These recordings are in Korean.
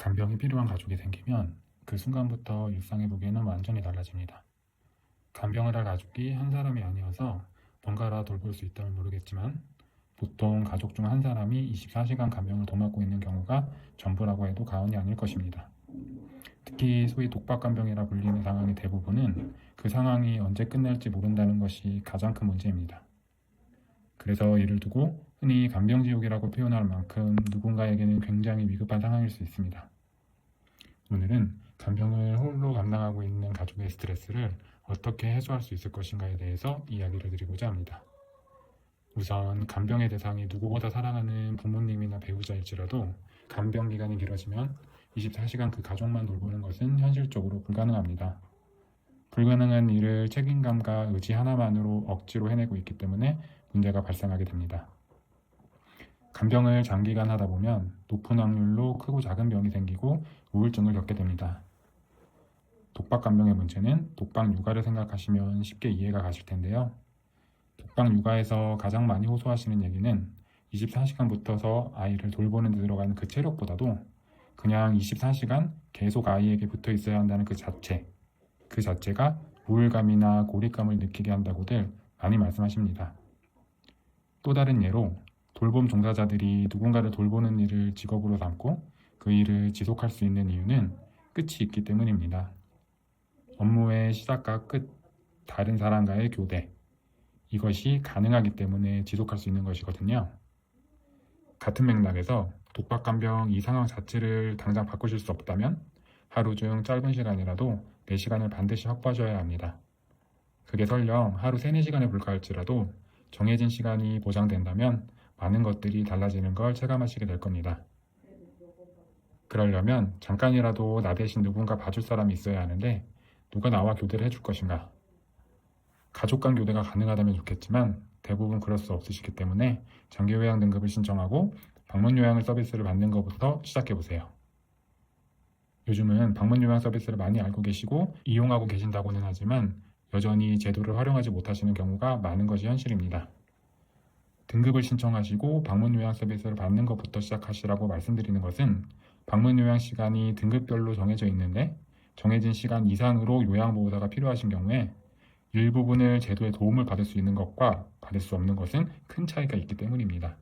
간병이 필요한 가족이 생기면 그 순간부터 일상의 무게는 완전히 달라집니다. 간병을 할 가족이 한 사람이 아니어서 번갈아 돌볼 수 있다면 모르겠지만 보통 가족 중 한 사람이 24시간 간병을 도맡고 있는 경우가 전부라고 해도 과언이 아닐 것입니다. 특히 소위 독박간병이라 불리는 상황의 대부분은 그 상황이 언제 끝날지 모른다는 것이 가장 큰 문제입니다. 그래서 이를 두고 흔히 간병지옥이라고 표현할 만큼 누군가에게는 굉장히 위급한 상황일 수 있습니다. 오늘은 간병을 홀로 감당하고 있는 가족의 스트레스를 어떻게 해소할 수 있을 것인가에 대해서 이야기를 드리고자 합니다. 우선 간병의 대상이 누구보다 사랑하는 부모님이나 배우자일지라도 간병 기간이 길어지면 24시간 그 가족만 돌보는 것은 현실적으로 불가능합니다. 불가능한 일을 책임감과 의지 하나만으로 억지로 해내고 있기 때문에 문제가 발생하게 됩니다. 간병을 장기간 하다 보면 높은 확률로 크고 작은 병이 생기고 우울증을 겪게 됩니다. 독박간병의 문제는 독박 육아를 생각하시면 쉽게 이해가 가실 텐데요. 독박 육아에서 가장 많이 호소하시는 얘기는 24시간 붙어서 아이를 돌보는 데 들어가는 그 체력보다도 그냥 24시간 계속 아이에게 붙어 있어야 한다는 그 자체가 우울감이나 고립감을 느끼게 한다고들 많이 말씀하십니다. 또 다른 예로 돌봄 종사자들이 누군가를 돌보는 일을 직업으로 삼고 그 일을 지속할 수 있는 이유는 끝이 있기 때문입니다. 업무의 시작과 끝, 다른 사람과의 교대, 이것이 가능하기 때문에 지속할 수 있는 것이거든요. 같은 맥락에서 독박간병 이 상황 자체를 당장 바꾸실 수 없다면 하루 중 짧은 시간이라도 4시간을 반드시 확보하셔야 합니다. 그게 설령 하루 3, 4시간에 불과할지라도 정해진 시간이 보장된다면 많은 것들이 달라지는 걸 체감하시게 될 겁니다. 그러려면 잠깐이라도 나 대신 누군가 봐줄 사람이 있어야 하는데 누가 나와 교대를 해줄 것인가? 가족 간 교대가 가능하다면 좋겠지만 대부분 그럴 수 없으시기 때문에 장기 요양 등급을 신청하고 방문 요양 서비스를 받는 것부터 시작해보세요. 요즘은 방문 요양 서비스를 많이 알고 계시고 이용하고 계신다고는 하지만 여전히 제도를 활용하지 못하시는 경우가 많은 것이 현실입니다. 등급을 신청하시고 방문 요양 서비스를 받는 것부터 시작하시라고 말씀드리는 것은 방문 요양 시간이 등급별로 정해져 있는데 정해진 시간 이상으로 요양보호사가 필요하신 경우에 일부분을 제도의 도움을 받을 수 있는 것과 받을 수 없는 것은 큰 차이가 있기 때문입니다.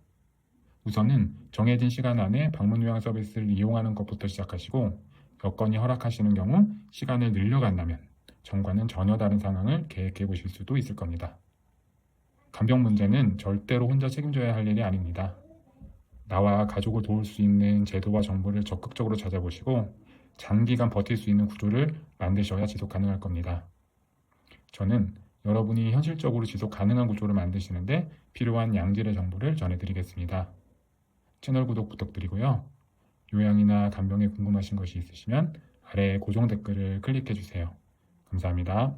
우선은 정해진 시간 안에 방문 요양 서비스를 이용하는 것부터 시작하시고 여건이 허락하시는 경우 시간을 늘려간다면 전과는 전혀 다른 상황을 계획해 보실 수도 있을 겁니다. 간병 문제는 절대로 혼자 책임져야 할 일이 아닙니다. 나와 가족을 도울 수 있는 제도와 정보를 적극적으로 찾아보시고 장기간 버틸 수 있는 구조를 만드셔야 지속 가능할 겁니다. 저는 여러분이 현실적으로 지속 가능한 구조를 만드시는데 필요한 양질의 정보를 전해드리겠습니다. 채널 구독 부탁드리고요. 요양이나 간병에 궁금하신 것이 있으시면 아래 고정 댓글을 클릭해주세요. 감사합니다.